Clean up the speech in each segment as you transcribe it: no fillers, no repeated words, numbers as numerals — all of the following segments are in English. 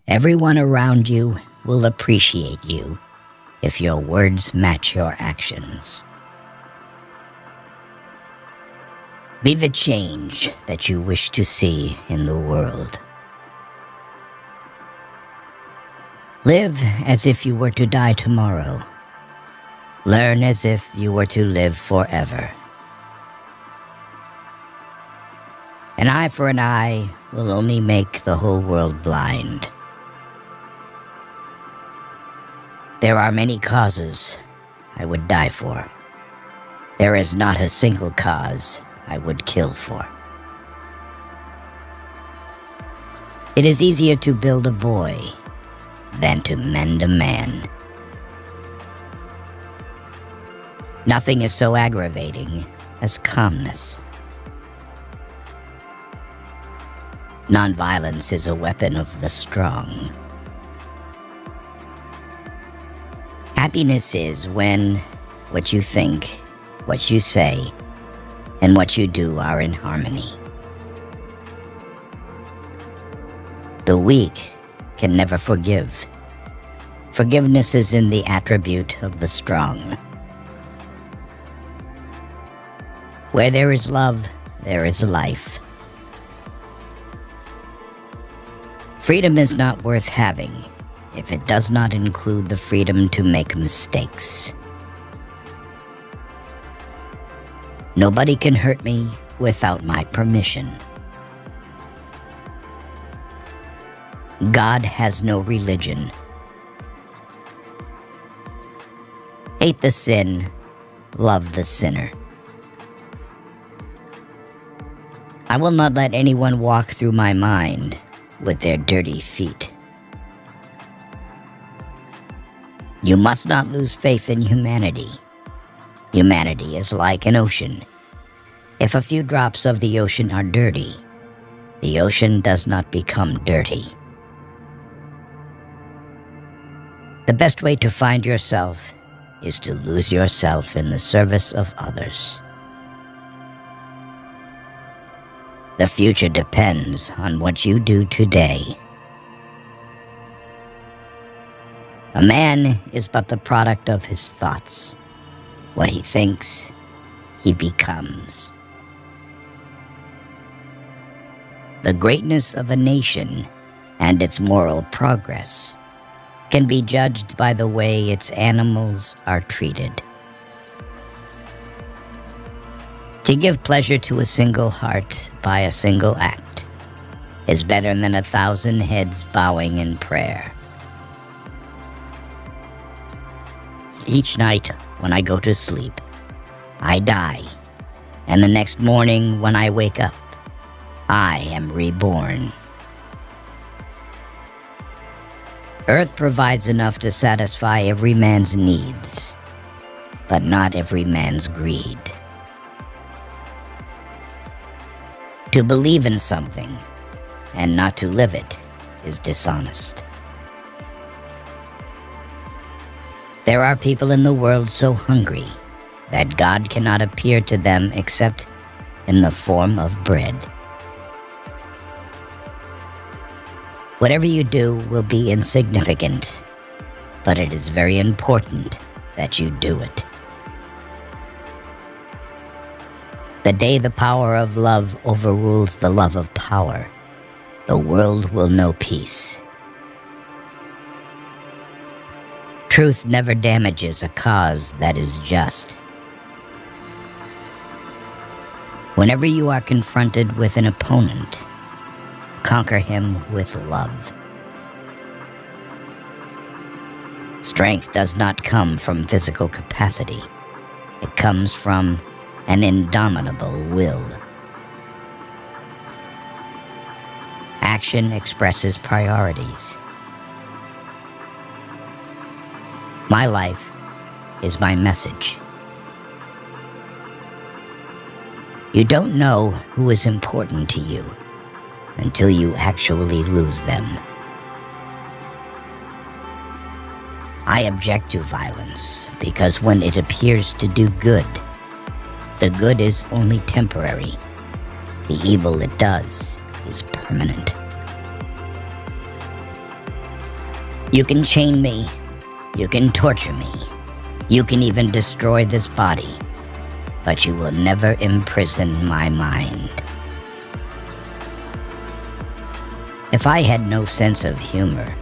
Everyone around you will appreciate you if your words match your actions. Be the change that you wish to see in the world. Live as if you were to die tomorrow. Learn as if you were to live forever. An eye for an eye will only make the whole world blind. There are many causes I would die for. There is not a single cause I would kill for. It is easier to build a boy than to mend a man. Nothing is so aggravating as calmness. Nonviolence is a weapon of the strong. Happiness is when what you think, what you say, and what you do are in harmony. The weak can never forgive. Forgiveness is in the attribute of the strong. Where there is love, there is life. Freedom is not worth having if it does not include the freedom to make mistakes. Nobody can hurt me without my permission. God has no religion. Hate the sin, love the sinner. I will not let anyone walk through my mind with their dirty feet. You must not lose faith in humanity. Humanity is like an ocean. If a few drops of the ocean are dirty, the ocean does not become dirty. The best way to find yourself is to lose yourself in the service of others. The future depends on what you do today. A man is but the product of his thoughts. What he thinks, he becomes. The greatness of a nation and its moral progress can be judged by the way its animals are treated. To give pleasure to a single heart by a single act is better than 1,000 heads bowing in prayer. Each night when I go to sleep, I die, and the next morning when I wake up, I am reborn. Earth provides enough to satisfy every man's needs, but not every man's greed. To believe in something and not to live it is dishonest. There are people in the world so hungry that God cannot appear to them except in the form of bread. Whatever you do will be insignificant, but it is very important that you do it. The day the power of love overrules the love of power, the world will know peace. Truth never damages a cause that is just. Whenever you are confronted with an opponent, conquer him with love. Strength does not come from physical capacity. It comes from an indomitable will. Action expresses priorities. My life is my message. You don't know who is important to you until you actually lose them. I object to violence because when it appears to do good, the good is only temporary. The evil it does is permanent. You can chain me, you can torture me, you can even destroy this body, but you will never imprison my mind. If I had no sense of humor,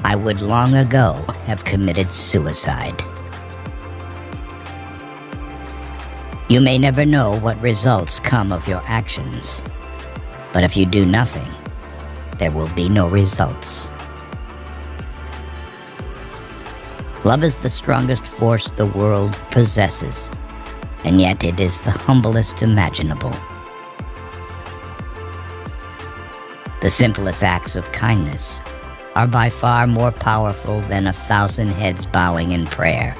I would long ago have committed suicide. You may never know what results come of your actions, but if you do nothing, there will be no results. Love is the strongest force the world possesses, and yet it is the humblest imaginable. The simplest acts of kindness are by far more powerful than 1,000 heads bowing in prayer.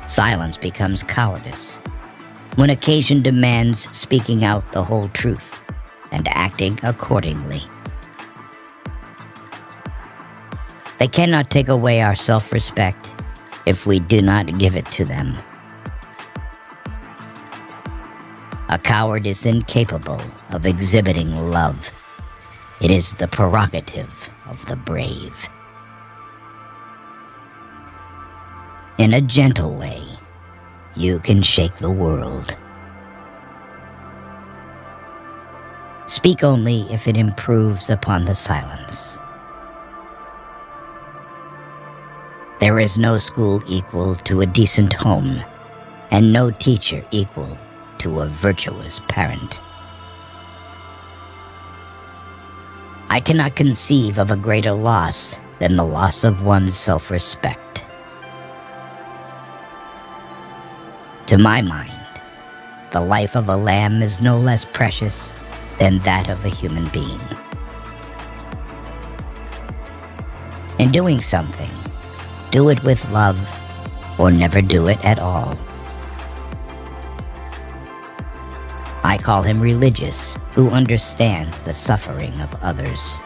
Silence becomes cowardice when occasion demands speaking out the whole truth and acting accordingly. They cannot take away our self-respect if we do not give it to them. A coward is incapable of exhibiting love. It is the prerogative of the brave. In a gentle way, you can shake the world. Speak only if it improves upon the silence. There is no school equal to a decent home, and no teacher equal to a virtuous parent. I cannot conceive of a greater loss than the loss of one's self-respect. To my mind, the life of a lamb is no less precious than that of a human being. In doing something, do it with love, or never do it at all. I call him religious who understands the suffering of others.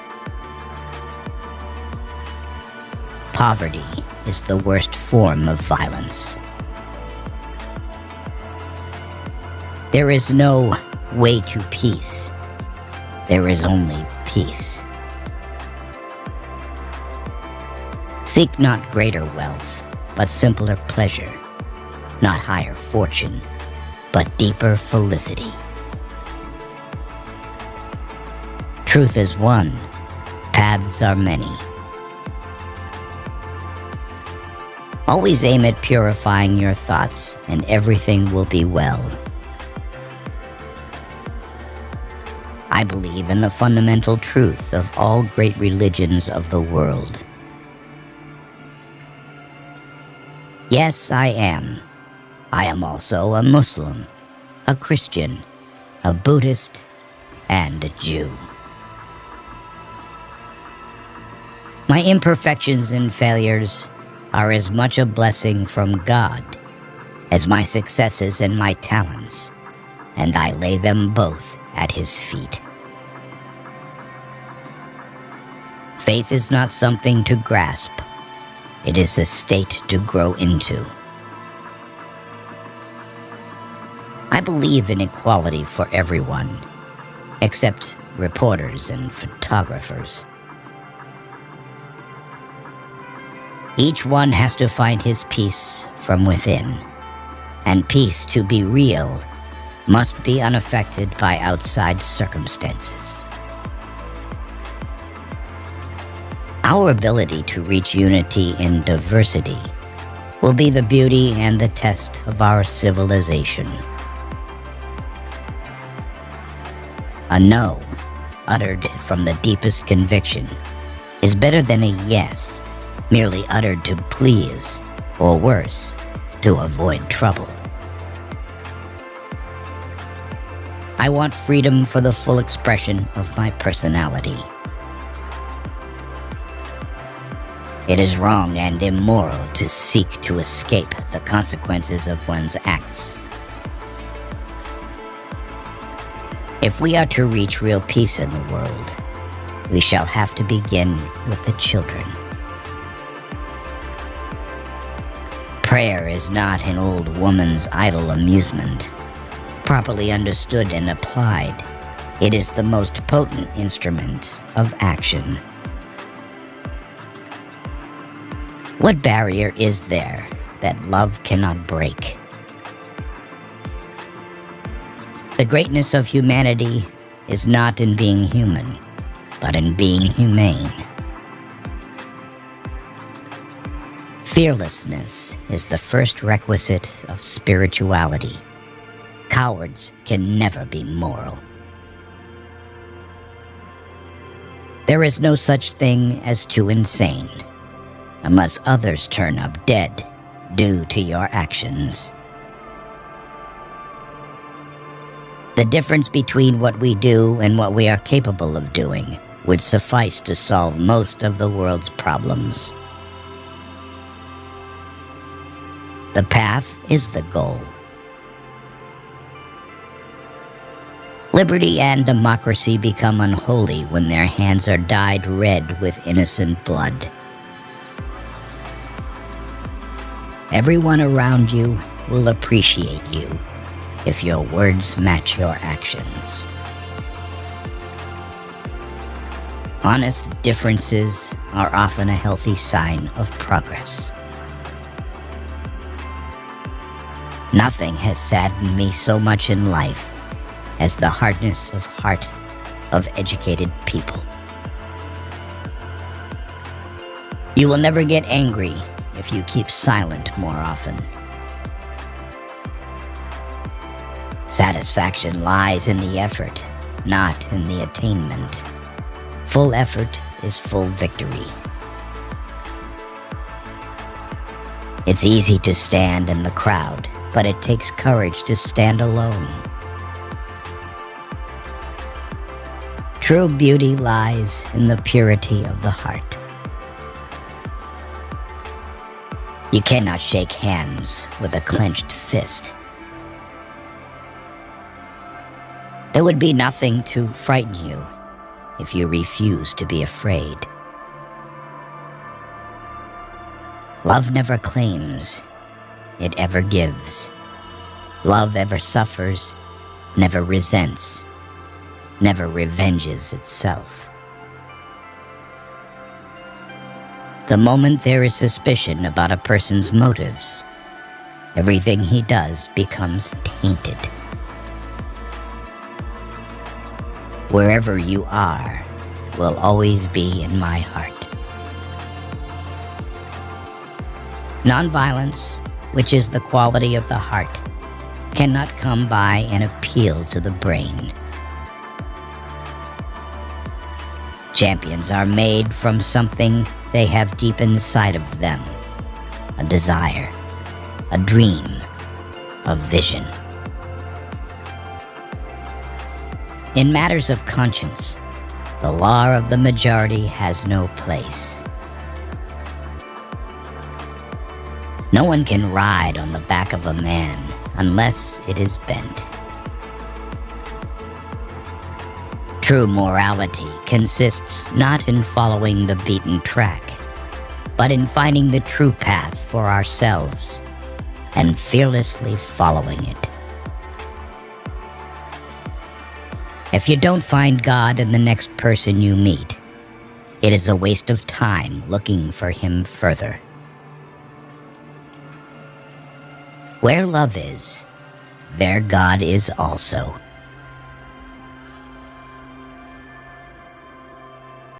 Poverty is the worst form of violence. There is no way to peace. There is only peace. Seek not greater wealth, but simpler pleasure, not higher fortune, but deeper felicity. Truth is one, paths are many. Always aim at purifying your thoughts, and everything will be well. I believe in the fundamental truth of all great religions of the world. Yes, I am. I am also a Muslim, a Christian, a Buddhist, and a Jew. My imperfections and failures are as much a blessing from God as my successes and my talents, and I lay them both at His feet. Faith is not something to grasp. It is a state to grow into. I believe in equality for everyone, except reporters and photographers. Each one has to find his peace from within, and peace, to be real, must be unaffected by outside circumstances. Our ability to reach unity in diversity will be the beauty and the test of our civilization. A no, uttered from the deepest conviction, is better than a yes, merely uttered to please, or worse, to avoid trouble. I want freedom for the full expression of my personality. It is wrong and immoral to seek to escape the consequences of one's acts. If we are to reach real peace in the world, we shall have to begin with the children. Prayer is not an old woman's idle amusement. Properly understood and applied, It is the most potent instrument of action. What barrier is there that love cannot break? The greatness of humanity is not in being human, but in being humane. Fearlessness is the first requisite of spirituality. Cowards can never be moral. There is no such thing as too insane, unless others turn up dead due to your actions. The difference between what we do and what we are capable of doing would suffice to solve most of the world's problems. The path is the goal. Liberty and democracy become unholy when their hands are dyed red with innocent blood. Everyone around you will appreciate you if your words match your actions. Honest differences are often a healthy sign of progress. Nothing has saddened me so much in life as the hardness of heart of educated people. You will never get angry if you keep silent more often. Satisfaction lies in the effort, not in the attainment. Full effort is full victory. It's easy to stand in the crowd, but it takes courage to stand alone. True beauty lies in the purity of the heart. You cannot shake hands with a clenched fist. There would be nothing to frighten you if you refuse to be afraid. Love never claims, it ever gives. Love ever suffers, never resents, never revenges itself. The moment there is suspicion about a person's motives, everything he does becomes tainted. Wherever you are will always be in my heart. Nonviolence, which is the quality of the heart, cannot come by an appeal to the brain. Champions are made from something they have deep inside of them, a desire, a dream, a vision. In matters of conscience, the law of the majority has no place. No one can ride on the back of a man unless it is bent. True morality consists not in following the beaten track, but in finding the true path for ourselves and fearlessly following it. If you don't find God in the next person you meet, it is a waste of time looking for Him further. Where love is, there God is also.